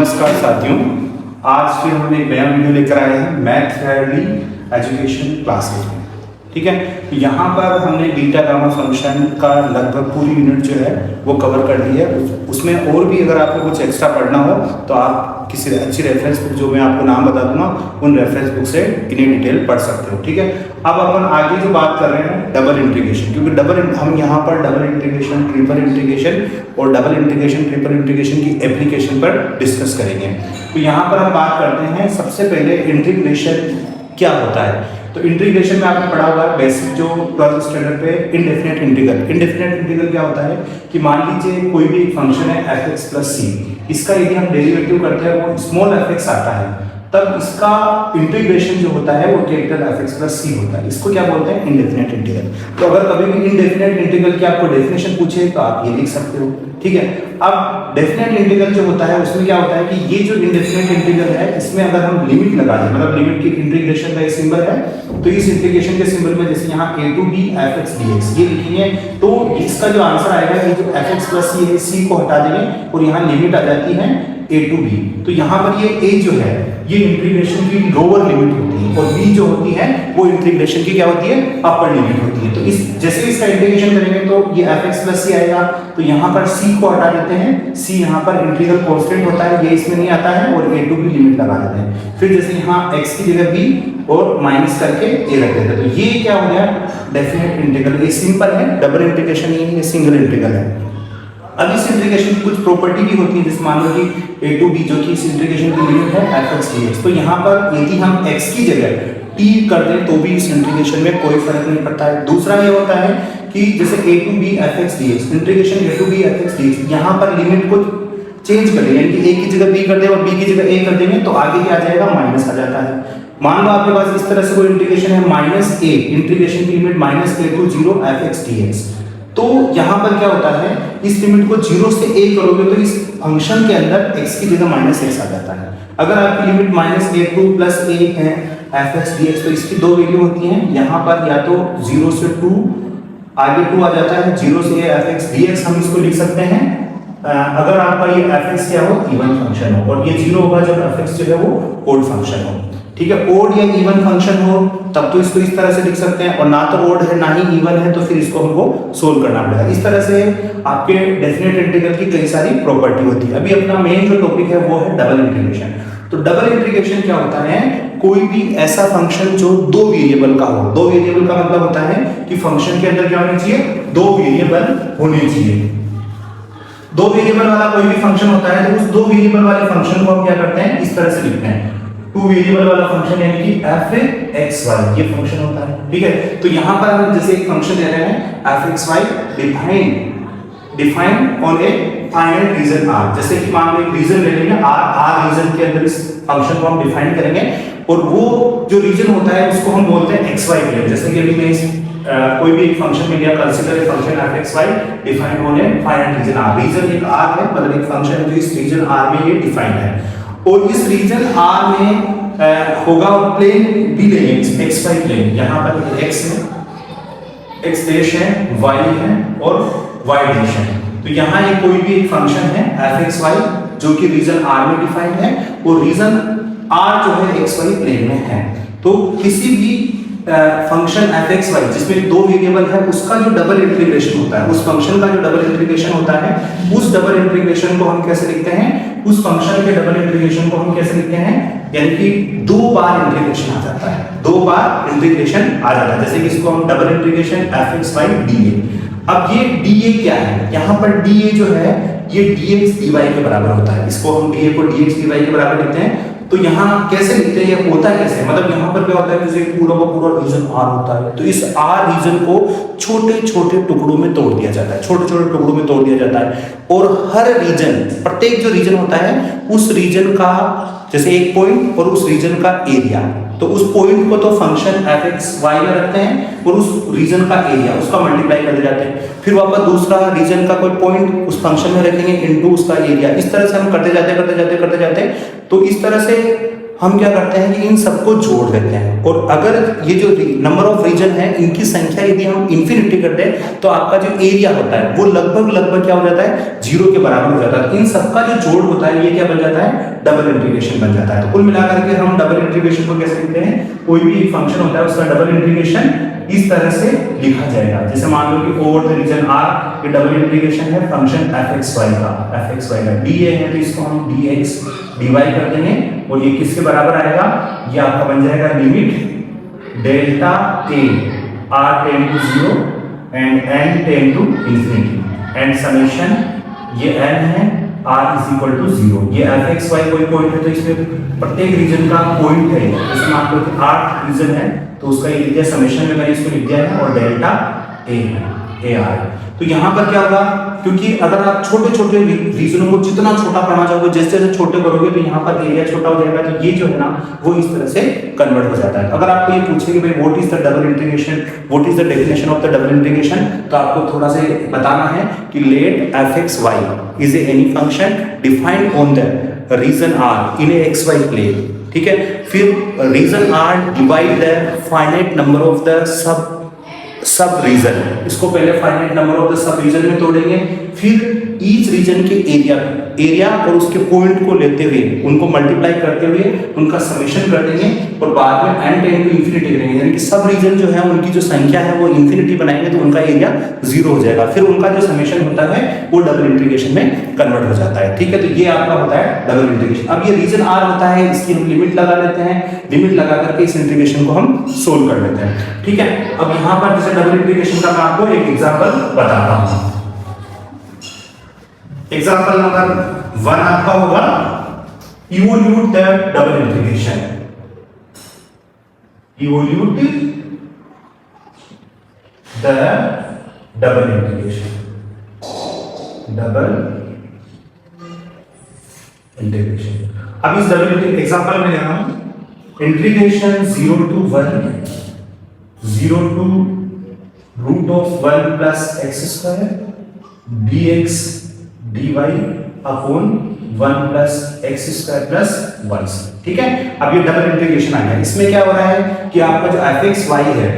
नमस्कार साथियों, आज फिर हमने एक नया वीडियो लेकर आए हैं मैथ थ्योरी एजुकेशन क्लासेज में। ठीक है, तो यहाँ पर हमने बीटा गामा फंक्शन का लगभग पूरी यूनिट जो है वो कवर कर ली है। उसमें और भी अगर आपको कुछ एक्स्ट्रा पढ़ना हो तो आप किसी अच्छी रेफरेंस बुक, जो मैं आपको नाम बता दूंगा, उन रेफरेंस बुक से इन्हें डिटेल पढ़ सकते हो। ठीक है, अब अपन आगे जो बात कर रहे हैं डबल इंटीग्रेशन, क्योंकि हम यहाँ पर डबल इंटीग्रेशन, ट्रिपल इंटीग्रेशन और डबल इंटीग्रेशन, ट्रिपल इंटीग्रेशन की एप्लीकेशन पर डिस्कस करेंगे। तो यहाँ पर हम बात करते हैं सबसे पहले इंटीग्रेशन क्या होता है। तो इंटीग्रेशन में आपने पढ़ा होगा बेसिक जो 12th स्टैंडर्ड पे इंडेफिनेट इंटीग्रल। इंडेफिनेट इंटीग्रल क्या होता है कि मान लीजिए कोई भी फंक्शन है f(x + c), इसका यदि हम डेरिवेटिव करते हैं वो स्मॉल f(x) आता है, तब इसका इंटीग्रेशन जो होता है वो कैपिटल f(x + c) होता है। इसको क्या बोलते हैं? Indefinite integral. तो अगर कभी भी इंडेफिनेट इंटीग्रल की आपको डेफिनेशन पूछे तो आप ये लिख सकते हो। ठीक है, अब डेफिनेट इंटीग्रल जो होता है उसमें क्या होता है कि ये जो इंडेफिनेट इंटीग्रल है इसमें अगर हम लिमिट लगा दें, मतलब लिमिट की इंटीग्रेशन का एक सिंबल है, तो इस इंटीग्रेशन के सिंबल में जैसे यहाँ a to b f(x) dx ये लिखेंगे, तो इसका जो आंसर आएगा ये जो f(x + c) है, c को हटा देंगे और यहाँ लिमिट आ जाती है a to b। तो यहाँ पर ये a जो है ये इंटीग्रेशन की लोअर लिमिट होती है और b जो होती है वो इंटीग्रेशन की क्या होती है? अपर लिमिट होती है। तो इस जैसे इसका इंटीग्रेशन करेंगे तो ये f(x + c) आएगा, तो यहाँ पर c को हटा देते हैं, c यहाँ पर इंटीग्रल कांस्टेंट होता है, ये इसमें नहीं आता है, और a to b लिमिट लगा देते हैं। फिर जैसे यहाँ x की जगह b और माइनस करके a रख देते हैं, तो ये क्या हो गया? Definite integral. ये सिंपल है, डबल इंटीग्रेशन नहीं है, ये सिंगल इंटीग्रल है। अब इस इंटीग्रेशन की कुछ प्रॉपर्टी भी होती है, जैसे मान लो कि a to b जो कि इस इंटीग्रेशन की लिमिट है f(x dx), तो यहाँ पर यदि हम x की जगह t कर दें तो भी इस इंटीग्रेशन में कोई फर्क नहीं पड़ता है। दूसरा ये होता है कि जैसे a to b f(x dx), integration a to b f(x dx), यहाँ पर लिमिट को चेंज कर दें, यानी कि a की जगह b कर दें और b की जगह a कर देंगे, तो आगे क्या आ जाएगा? माइनस आ जाता है। मान लो आपके पास इस तरह से कोई इंटीग्रेशन है -a, इंटीग्रेशन की लिमिट -a to 0 f(x dx), तो यहाँ पर क्या होता है, इस लिमिट को 0 से a करोगे तो इस फंक्शन के अंदर x की जगह -x आ जाता है। अगर आपकी लिमिट -a2 + a है f(x dx), तो इसकी दो वैल्यू होती हैं, यहाँ पर या तो 0 से 2 आगे 2 आ जाता है, 0 से a f(x dx) हम इसको लिख सकते हैं अगर आपका ये f(x) क्या हो? इवन फंक्शन हो, और ये 0 होगा जब f(x) जो है वो ओड फंक्शन हो। ठीक है, ओड या इवन फंक्शन हो तब तो इसको इस तरह से लिख सकते हैं, और ना तो ओड है ना ही इवन है, तो फिर इसको हमको सोल्व करना पड़ेगा। इस तरह से आपके डेफिनेट इंटीग्रल की कई सारी प्रॉपर्टी होती है। अभी अपना मेन जो टॉपिक है वो है डबल इंटीग्रेशन। तो डबल इंटीग्रेशन क्या होता है? कोई भी ऐसा फंक्शन जो दो वेरिएबल का हो। दो वेरिएबल का मतलब होता है कि फंक्शन के अंदर क्या होना चाहिए? दो वेरिएबल होने चाहिए। दो वेरिएबल वाला कोई भी फंक्शन होता है तो उस दो वेरिएबल वाले फंक्शन को हम क्या करते हैं? इस तरह से लिखते हैं, टू वेरिएबल वाला फंक्शन, यानी कि f(x, y) ये फंक्शन होता है। ठीक है, तो यहाँ पर हम जैसे एक फंक्शन दे रहे हैं f(x, y) defined on a finite region R। जैसे कि मान लो एक रीजन ले लेंगे R रीजन के अंदर इस फंक्शन को हम डिफाइन करेंगे, और वो जो रीजन होता है उसको हम बोलते हैं xy प्लेन। जैसे कि अभी मैं इस कोई भी एक फंक्शन में लिया, consider a function f(x, y) defined on a finite region R। Region एक R है, मतलब एक फंक्शन है जो इस रीजन R में ये डिफाइंड है, और इस रीजन R में होगा प्लेन भी लेंगे, xy प्लेन। यहाँ पर x है, x डैश है, y है और y डैश है। तो यहाँ ये कोई भी एक फंक्शन है f(x, y) जो कि रीजन R में डिफाइंड है, और रीजन R जो है xy प्लेन में है। तो किसी भी फंक्शन f(x, y) जिसमें दो वेरिएबल है उसका जो डबल इंटीग्रेशन होता है, उस फंक्शन का जो डबल इंटीग्रेशन होता है, उस डबल इंटीग्रेशन को हम कैसे लिखते हैं? उस फंक्शन के डबल इंटीग्रेशन को हम कैसे लिखते हैं? यानी कि दो बार इंटीग्रेशन आ जाता है, दो बार इंटीग्रेशन आ जाता है। जैसे कि इसको हम double integration f(x, y) dA। अब ये dA क्या है? यहाँ पर dA जो है ये dx dy के बराबर होता है। इसको हम dA को dx dy के बराबर लिखते हैं। तो यहाँ कैसे लिखते हैं? ये होता कैसे है? मतलब यहाँ पर क्या होता है, जैसे पूरा का पूरा रीजन R होता है, तो इस R रीजन को छोटे छोटे टुकड़ों में तोड़ दिया जाता है, छोटे छोटे टुकड़ों में तोड़ दिया जाता है, और हर रीजन, प्रत्येक जो रीजन होता है उस रीजन का जैसे एक पॉइंट और उस रीजन का एरिया, तो उस पॉइंट को तो फंक्शन f(x, y) में रखते हैं, और उस रीजन का एरिया उसका मल्टीप्लाई कर जाते हैं। फिर वापस दूसरा रीजन का कोई पॉइंट उस फंक्शन में रखेंगे इनटू उसका एरिया। इस तरह से हम करते जाते। तो इस तरह से हम क्या करते हैं कि इन सबको जोड़ देते हैं, और अगर ये जो नंबर ऑफ रीजन है इनकी संख्या यदि हम इन्फिनिटी कर दें तो आपका जो एरिया होता है वो लगभग क्या हो जाता है, 0 के बराबर हो जाता है। इन सबका जो जोड़ होता है ये क्या बन जाता है, डबल इंटीग्रेशन बन जाता है। तो कुल मिलाकर के हम डबल इंटीग्रेशन को कैसे लिखते हैं, कोई भी एक फंक्शन होता है उसका डबल इंटीग्रेशन इस तरह से लिखा जाएगा। जैसे मान लो कि ओवर द रीजन R ये डबल इंटीग्रेशन है फंक्शन fxy का dA है तो इसको हम dx dy कर देंगे, और ये किसके बराबर आएगा, ये आपका बन जाएगा limit delta a r tend to 0 and n tend to infinity and summation ये n है r इज इक्वल टू 0। ये fxy कोई पॉइंट है तो इसमें प्रत्येक रीजन का पॉइंट है, जैसे मान लो कि 8 रीजन है तो उसका ये लिख दिया, समेशन में मैंने इसको लिख दिया है, और डेल्टा a है ar। तो यहाँ पर क्या होगा, क्योंकि अगर आप छोटे छोटे रीजनों को जितना छोटा करना चाहोगे, जैसे जैसे छोटे करोगे तो यहाँ पर एरिया छोटा हो जाएगा, तो ये जो है ना वो इस तरह से कन्वर्ट हो जाता है। अगर आपको ये पूछे कि भाई what is the double integration, what is the definition of the double integration, तो आपको थोड़ा सा बताना है कि let fxy is any function defined on the region r in a xy plane, ठीक है। फिर region r divide the finite number of the sub region, इसको पहले finite number of the sub region में तोड़ेंगे, फिर ईच रीजन के area और उसके पॉइंट को लेते हुए उनको मल्टीप्लाई करते हुए उनका समेशन कर देंगे, और बाद में n टेंड टू इंफिनिटी करेंगे, यानी कि सब रीजन जो है उनकी जो संख्या है वो इंफिनिटी बनाएंगे तो उनका एरिया 0 हो जाएगा, फिर उनका जो समेशन होता है वो डबल इंटीग्रेशन में कन्वर्ट हो जाता है, ठीक है। तो ये आपका होता है डबल इंटीग्रेशन। अब ये रीजन r होता है, इसकी हम लिमिट लगा लेते हैं, लिमिट लगा करके इस इंटीग्रेशन को हम सोल्व कर लेते हैं, ठीक है। अब यहाँ पर जैसे डबल इंटीग्रेशन का मैं आपको एक एग्जांपल बताता हूँ। एग्जांपल नंबर 1 आपका होगा evolute the double integration, evolute the double integration, double integration. अब इस डबल एग्जांपल में ले रहा हूं integration 0 to 1 + x² dx dy upon 1 + x² + y, ठीक है। अब ये डबल इंटीग्रेशन आ गया। इसमें क्या हो रहा है कि आपका जो fxy है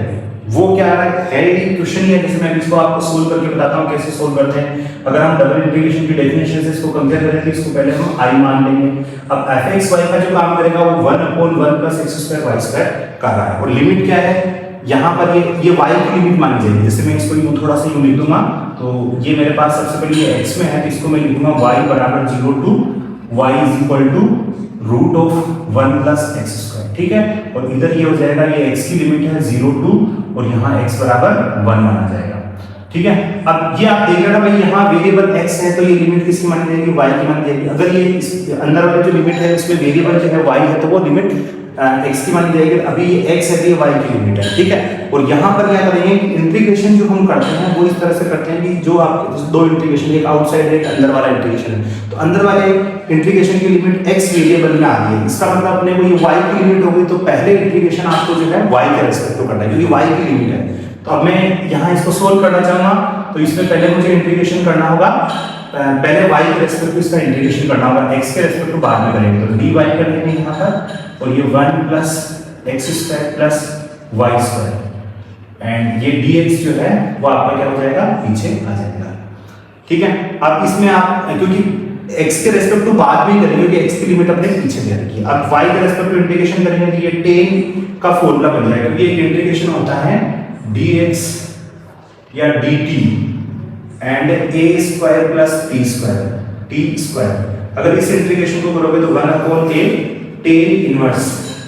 वो क्या है क्वेश्चन है, जैसे मैं इसको आपको सोल्व करके बताता हूं कैसे सोल्व करते हैं। अगर हम डबल इंटीग्रेशन की डेफिनेशन से इसको कंपेयर करें तो इसको पहले हम i मान लेंगे। अब fxy का जो काम करेगा वो 1/1 + x² y² कर रहा है, और लिमिट क्या है यहाँ पर ये y की लिमिट मानी जाएगी। जैसे मैं इसको यूं थोड़ा सा यूं लिख दूंगा, तो ये मेरे पास सबसे पहले ये x में है तो इसको मैं लिखूंगा y = 0 to y = √1 + x², ठीक है। और इधर ये हो जाएगा, ये x की लिमिट है 0 to, और यहाँ x = 1 माना जाएगा, ठीक है। अब ये आप देख रहे हो भाई यहाँ वेरिएबल x है तो ये लिमिट किसकी मानी जाएगी, y की मानी जाएगी। अगर ये इस अंदर वाली जो लिमिट है उसमें वेरिएबल जो है y है तो वो लिमिट x की मानी जाएगी। अभी ये x है तो ये y की लिमिट है, ठीक है। और यहाँ पर क्या करेंगे कि इंटीग्रेशन जो हम करते हैं वो इस तरह से करते हैं कि जो आपके दो इंटीग्रेशन, एक आउटसाइड एक अंदर वाला इंटीग्रेशन है, तो अंदर वाले इंटीग्रेशन की लिमिट x वेरिएबल में आ रही है, इसका मतलब अपने को ये y की लिमिट होगी, तो पहले इंटीग्रेशन आपको जो है y के रेस्पेक्ट में करना है क्योंकि y की लिमिट है। तो अब मैं यहाँ इसको सोल्व करना चाहूंगा, तो इसमें पहले मुझे इंटीग्रेशन करना होगा, पहले y के रेस्पेक्ट में इसका इंटीग्रेशन करना होगा, x के रेस्पेक्ट में बाद में करेंगे। तो dy कर लेंगे यहाँ पर, और ये 1 + x² + y², एंड ये dx जो है वो आपका क्या हो जाएगा, पीछे आ जाएगा, ठीक है। अब इसमें आप क्योंकि x के रेस्पेक्ट टू बाद में करेंगे कि x की लिमिट अपने पीछे दे रखी है। अब y के रेस्पेक्ट टू इंटीग्रेशन करेंगे तो ये tan का फॉर्मूला बन जाएगा, ये एक इंटीग्रेशन होता है dx या dt एंड a² + t²। अगर इस इंटीग्रेशन को करोगे तो 1/a tan इनवर्स,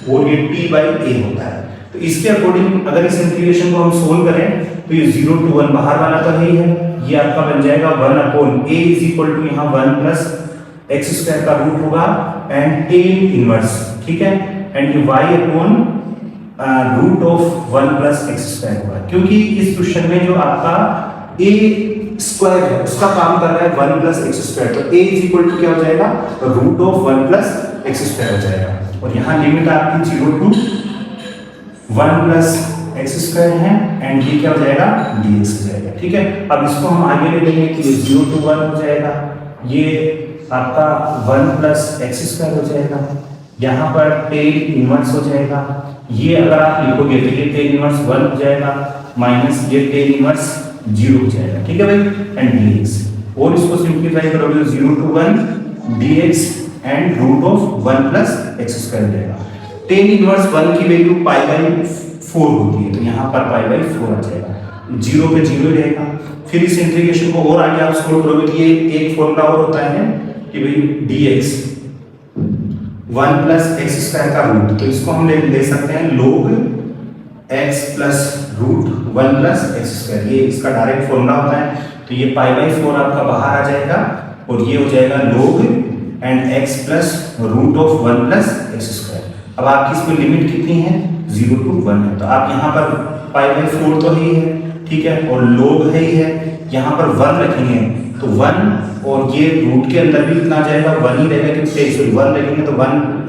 और ये t/a होता है। तो इसके अकॉर्डिंग अगर इस इंटीग्रेशन को हम सोल्व करें तो ये 0 to 1 बाहर वाला तो है ही है, ये आपका बन जाएगा 1/a = यहाँ 1 + x² का रूट होगा एंड tan इनवर्स, ठीक है, एंड ये y/√1 + x² होगा, क्योंकि इस क्वेश्चन में जो आपका a² है उसका काम कर रहा है 1 + x², तो a = क्या हो जाएगा, √1 + x² हो जाएगा। और यहाँ लिमिट आपकी 0 to 1 + x² है, एंड ये क्या हो जाएगा, dx हो जाएगा, ठीक है। अब इसको हम आगे ले लेंगे कि 0 to 1 हो जाएगा, ये आपका 1 + x² हो जाएगा, यहाँ पर टेन इनवर्स हो जाएगा, ये अगर आप लिखोगे तो ये टेन इनवर्स 1 हो जाएगा माइनस ये टेन इनवर्स 0 हो जाएगा, ठीक है भाई, एंड dx, और इसको सिंप्लीफाई करोगे तो 0 to 1 dx and root of 1 plus x square हो जाएगा। टेन इनवर्स 1 की वैल्यू पाई बाई 4 होती है, तो यहाँ पर पाई बाई 4 आ जाएगा, 0 पे 0 रहेगा। फिर इस इंटीग्रेशन को और आगे आप सोल्व करोगे तो ये एक फॉर्मूला और होता है कि भाई dx 1 प्लस एक्स स्क्वायर का रूट, तो इसको हम ले सकते हैं log x plus root 1 plus x square, ये इसका डायरेक्ट फॉर्मूला होता है। तो ये पाई बाई 4 आपका बाहर आ जाएगा और ये हो जाएगा log and x plus root of 1 plus x square. अब आपकी इसमें लिमिट कितनी है, 0 to 1 है, तो आप यहाँ पर पाई बाई 4 तो ही है, ठीक है, और log है ही है, यहाँ पर 1 रखेंगे तो 1 और ये रूट के अंदर भी कितना आ जाएगा, 1 ही रहेगा, क्योंकि 1 रखेंगे तो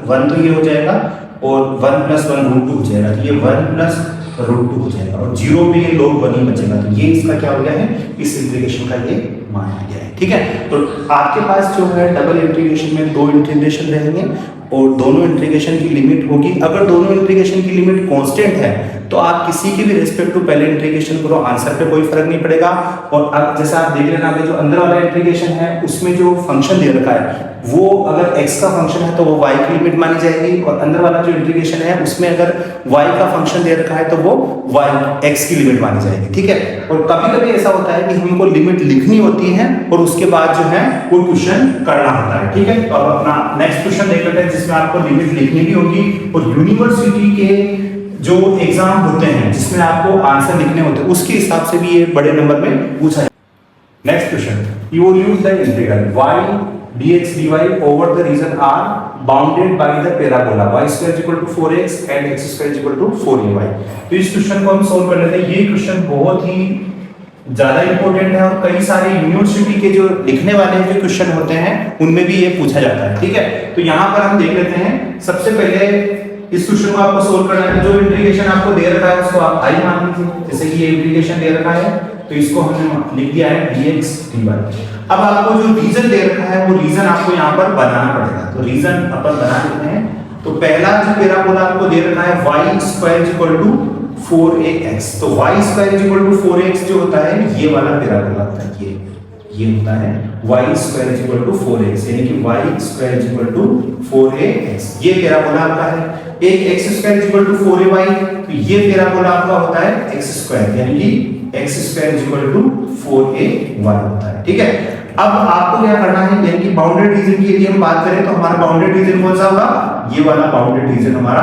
1 तो ये हो जाएगा और 1 प्लस 1 रूट 2 हो जाएगा, तो ये 1 प्लस रूट 2 हो जाएगा और 0 पे ये log 1 ही बचेगा। तो ये इसका क्या हो गया है, इस इंटीग्रेशन का ये मान आ गया है, ठीक है। तो आपके पास जो है डबल इंटीग्रेशन में 2 इंटीग्रेशन रहेंगे और दोनों इंटीग्रेशन की लिमिट होगी। अगर दोनों इंटीग्रेशन की लिमिट कांस्टेंट है तो आप किसी के भी रिस्पेक्ट टू पहले इंटीग्रेशन करो, आंसर पे कोई फर्क नहीं पड़ेगा। और अब जैसा आप देख लेना जो अंदर वाला इंटीग्रेशन है उसमें जो फंक्शन दे रखा है वो अगर x का फंक्शन है तो वो y की लिमिट मानी जाएगी, और अंदर वाला जो इंटीग्रेशन है उसमें अगर y का फंक्शन दे रखा है तो वो y x की लिमिट मानी जाएगी, ठीक है। और कभी कभी ऐसा होता है कि हमको लिमिट लिखनी होती है और उसके बाद जो है वो क्वेश्चन करना होता है, ठीक है। तो अब अपना नेक्स्ट क्वेश्चन देख लेते हैं जिसमें आपको लिमिट लिखनी भी होगी और यूनिवर्सिटी के जो एग्जाम होते हैं जिसमें आपको आंसर लिखने होते हैं उसके हिसाब से भी ये बड़े नंबर में पूछा जाए। Next question, evolute the integral y dx dy over the region r bounded by the parabola y square is equal to 4x and x square is equal to 4ay। तो इस क्वेश्चन को हम solve कर लेते हैं। ये question बहुत ही ज्यादा इंपॉर्टेंट है और कई सारे यूनिवर्सिटी के जो लिखने वाले जो क्वेश्चन होते हैं उनमें भी ये पूछा जाता है, ठीक है। तो यहाँ पर हम देख लेते हैं, सबसे पहले इस क्वेश्चन को आपको सोल्व करना है। जो इंटीग्रेशन आपको दे रखा है उसको आप i मान लीजिए, जैसे कि ये इंटीग्रेशन दे रखा है तो इसको हमने लिख दिया है dx dy। अब आपको जो रीजन दे रखा है वो रीजन आपको यहाँ पर बनाना पड़ेगा, तो रीजन अपन बना लेते हैं। तो पहला जो पैराबोला आपको दे रखा है y square equal to 4ax, तो y square equal to 4x जो होता है ये वाला पैराबोला होता है, ये होता है y square equal to 4x, यानी कि y square equal to 4ax, ये पैराबोला आपका है। एक x square equal to 4ay, तो ये पैराबोला आपका होता है x स्क्वायर, यानी कि x square equal to 4ay होता है, ठीक है। अब आपको क्या करना है, यानी कि बाउंडेड रीजन की यदि हम बात करें तो हमारा बाउंडेड रीजन कौन सा होगा, ये वाला बाउंडेड रीजन हमारा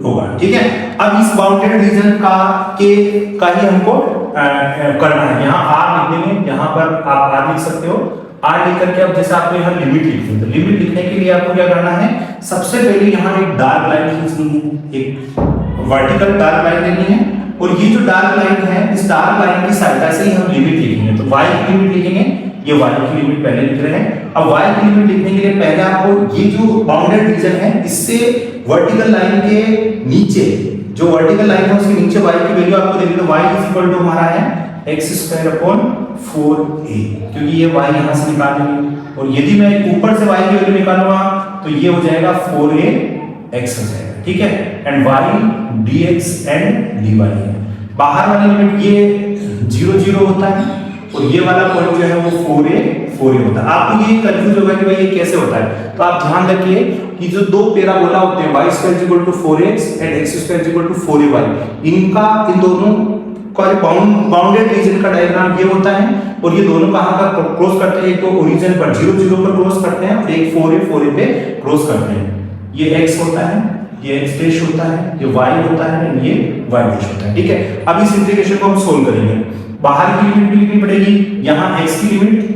होगा, ठीक है। अब इस बाउंडेड रीजन का ही हमको करना है। यहाँ r लिख देंगे, यहाँ पर आप r लिख सकते हो, r लिख करके अब जैसे आपको यहाँ लिमिट लिखनी है तो लिमिट लिखने के लिए आपको क्या करना है, सबसे पहले यहाँ एक डार्क लाइन खींचनी है, एक वर्टिकल डार्क लाइन लेनी है और ये जो डार्क लाइन है इस डार्क लाइन की सहायता से ही हम लिमिट लिखेंगे। तो y की लिमिट लिखेंगे, ये y की लिमिट पहले लिख रहे हैं। अब y की लिमिट लिखने के लिए पहले आपको ये जो बाउंडेड रीजन है इससे वर्टिकल लाइन के नीचे, जो वर्टिकल लाइन है उसके नीचे y की वैल्यू आपको देखिए, तो y इक्वल टू हमारा है x स्क्वायर अपॉन 4a, क्योंकि ये y यहां से निकालेंगे और यदि मैं ऊपर से y की वैल्यू निकालूंगा तो ये हो जाएगा 4ax हो जाएगा, ठीक है। And y dx and dy है। बाहर वाली लिमिट ये 0 0 होता है और ये वाला पॉइंट जो है वो 4a होता है। आपको ये कंफ्यूज होगा कि भाई ये कैसे होता है, तो आप ध्यान रखिए कि जो दो पैराबोला होते हैं y square equal to 4x and x square equal to 4ay, इनका इन दोनों का बाउंडेड रीजन का डायग्राम ये होता है और ये दोनों कहां का क्रॉस करते हैं, एक तो ओरिजिन पर 0 0 पर क्रॉस करते हैं और एक 4a पे क्रॉस करते हैं। ये x होता है, ये x डैश होता है, ये y होता है, ये y डैश होता है, ठीक है। अब इस इंटीग्रेशन को हम सोल्व करेंगे। बाहर की लिमिट भी लिखनी पड़ेगी, यहाँ x की लिमिट,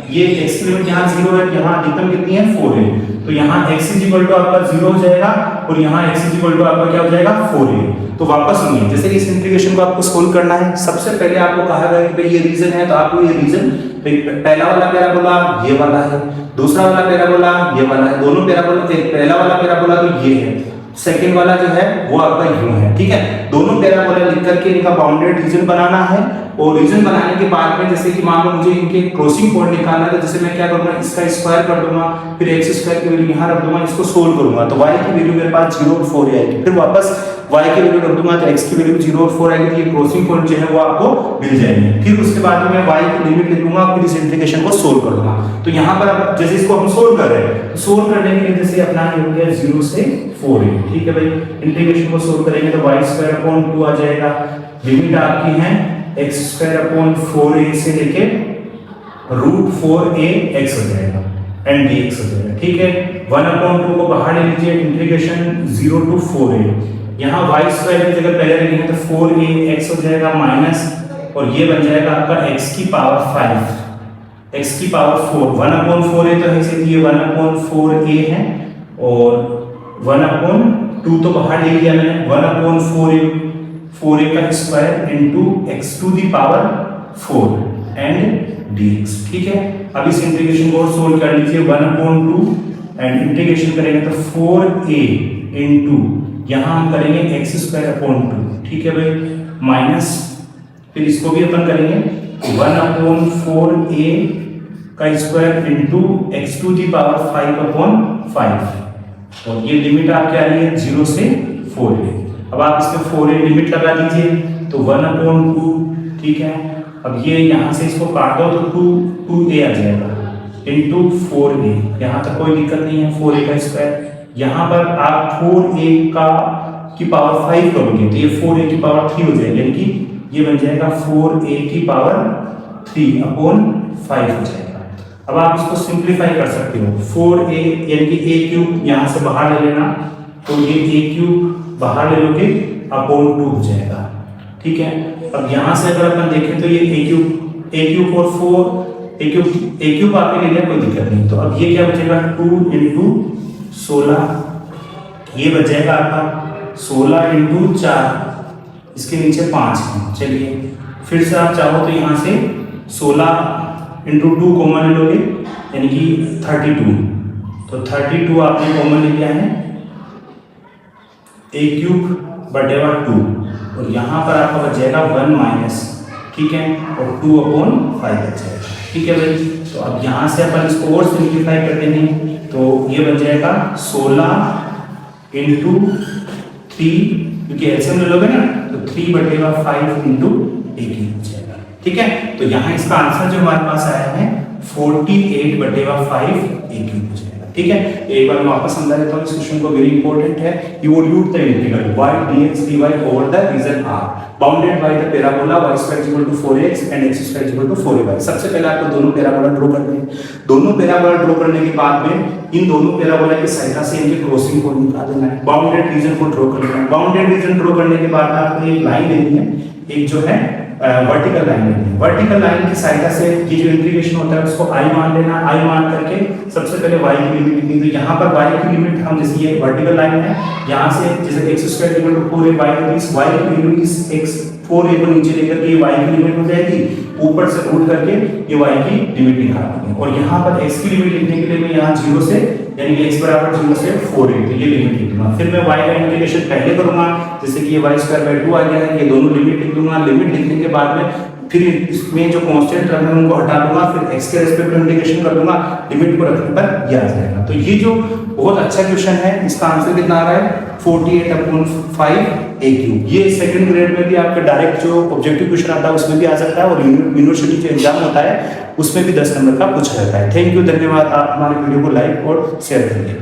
ये x की लिमिट यहाँ 0 है, यहाँ अधिकतम कितनी है 4 है, तो यहाँ x इक्वल टू आपका 0 हो जाएगा और यहाँ x इक्वल टू आपका क्या हो जाएगा 4 है। तो वापस सुनिए, जैसे इस इंटीग्रेशन को आपको सोल्व करना है, सबसे पहले आपको कहा गया कि भाई ये रीजन है तो आपको ये रीजन पहला वाला पैराबोला ये वाला है, दूसरा वाला पैराबोला ये वाला है, दोनों पैराबोला, पहला वाला पैराबोला तो ये है, सेकंड वाला जो है वो आपका यूं है, ठीक है। दोनों पैराबोला लिख करके इनका बाउंडेड रीजन बनाना है और रीजन बनाने के बाद में जैसे कि मान लो मुझे इनके क्रॉसिंग पॉइंट निकालना है, तो जैसे मैं क्या करूंगा, इसका स्क्वायर कर दूंगा, फिर एक्स स्क्वायर की वैल्यू यहाँ रख दूंगा, इसको सोल्व करूंगा तो y की वैल्यू मेरे पास 0 और 4 आएगी, फिर वापस y की वैल्यू रख दूंगा तो x की वैल्यू 0 और 4 आएगी, तो ये क्रॉसिंग पॉइंट जो है वो आपको मिल जाएंगे। फिर उसके बाद में मैं y की लिमिट लिखूंगा, फिर इस इंटीग्रेशन को सोल्व कर दूंगा। तो यहाँ पर अब जैसे इसको हम सोल्व कर रहे हैं, तो सोल्व करने के लिए जैसे अपना ये हो गया 0 से 4a, ठीक है भाई। इंटीग्रेशन को सोल्व करेंगे तो y² आ जाएगा, लिमिट आपकी है x²/4a से लेके √4ax हो जाएगा एंड dx हो जाएगा, ठीक है। 1/2 को बाहर ले लीजिए, इंटीग्रेशन 0 to 4a, यहाँ y² की जगह पहले लिखेंगे तो 4ax हो जाएगा माइनस, और ये बन जाएगा आपका x की पावर 5, x की पावर 4, 1/4a तो है इसे, ये 1/4a है, और 1/2 तो बाहर ले लिया मैंने, 1/4a का square into x to the power 4 and dx, ठीक है। अब इस इंटीग्रेशन को सोल्व कर लीजिए, 1/2 एंड इंटीग्रेशन करेंगे तो 4a इनटू यहाँ हम करेंगे x²/2, ठीक है भाई, माइनस, फिर इसको भी अपन करेंगे 1/4a का square into x to the power 5/5, और ये लिमिट आपकी आ रही है 0 से 4a। अब आप इसमें 4a लिमिट लगा दीजिए तो 1/2, ठीक है। अब ये यहाँ से इसको काट दो तो 2a आ जाएगा इनटू 4a, यहाँ तक कोई दिक्कत नहीं है, 4a का स्क्वायर। यहाँ पर आप 4a की पावर 5 करोगे तो ये 4a की पावर 3 हो जाएगी, यानी कि ये बन जाएगा 4a की पावर 3/5 हो जाएगा। अब आप इसको सिंप्लीफाई कर सकते हो, 4a यानी कि a³ यहाँ से बाहर ले लेना, तो ये a³ बाहर ले लोगे /2 हो जाएगा, ठीक है। अब यहाँ से अगर अपन देखें तो ये a³ और 4 a³ आपने ले लिया, कोई दिक्कत नहीं। तो अब ये क्या बचेगा, 2 × 16, ये बच जाएगा आपका 16 × 4, इसके नीचे 5 है। चलिए फिर से आप चाहो तो यहाँ से 16 × 2 कॉमन ले लोगे, यानी कि 32, तो 32 आपने कॉमन ले लिया है, a³/2, और यहाँ पर आपका बच जाएगा 1 माइनस, ठीक है, और 2/5 बच जाएगा, ठीक है भाई। तो अब यहाँ से अपन इसको और सिंप्लीफाई कर देंगे तो ये बन जाएगा 16 × 3, क्योंकि एलसीएम ले लोगे ना तो 3/5 × a³ हो जाएगा, ठीक है। तो यहाँ इसका आंसर जो हमारे पास आया है 48/5 a³ हो जाएगा, ठीक है। एक बार मैं वापस समझा देता हूँ इस क्वेश्चन को, वेरी इंपॉर्टेंट है। Evaluate the integral y dx dy over the region R bounded by the parabola y² = 4x and x² = 4ay। सबसे पहले आपको दोनों पैराबोला ड्रॉ करने हैं। दोनों पैराबोला ड्रॉ करने के बाद में इन दोनों पैराबोला की सहायता से इनके क्रॉसिंग को निकाल देना है, बाउंडेड रीजन को ड्रॉ करना है। बाउंडेड रीजन ड्रॉ करने के बाद आपको एक लाइन लेनी है, एक जो है वर्टिकल लाइन लेनी है। वर्टिकल लाइन की सहायता से ये जो इंटीग्रेशन होता है उसको i मान लेना, i मान करके सबसे पहले y की लिमिट लिखनी। तो यहाँ पर y की लिमिट हम, जैसे ये वर्टिकल लाइन है, यहाँ से जैसे x² = 4a, y की वैल्यू इस x4a को नीचे लेकर के y की लिमिट हो जाएगी, ऊपर से रूट करके ये y की लिमिट निकालेंगे। और यहाँ पर x की लिमिट लिखने के लिए मैं यहाँ 0 से, यानी कि x = 0 से 4a, तो ये लिमिट लिख दूंगा। फिर मैं y का इंटीग्रेशन पहले करूंगा, जैसे कि ये y²/2 आ गया है, ये दोनों लिमिट लिख दूंगा। लिमिट लिखने के बाद में फिर इसमें जो कांस्टेंट रखना है उनको हटा दूंगा, फिर x के रेस्पेक्ट में इंटीग्रेशन कर दूंगा, लिमिट को रखने पर ये आ जाएगा। तो ये जो बहुत अच्छा क्वेश्चन है, इसका आंसर कितना आ रहा है 48/5 a³। ये सेकंड ग्रेड में भी आपका डायरेक्ट जो ऑब्जेक्टिव क्वेश्चन आता है उसमें भी आ सकता है, और यूनिवर्सिटी जो एग्जाम होता है उसमें भी 10 नंबर का पूछा जाता है। थैंक यू, धन्यवाद। आप हमारे वीडियो को लाइक और शेयर करिए।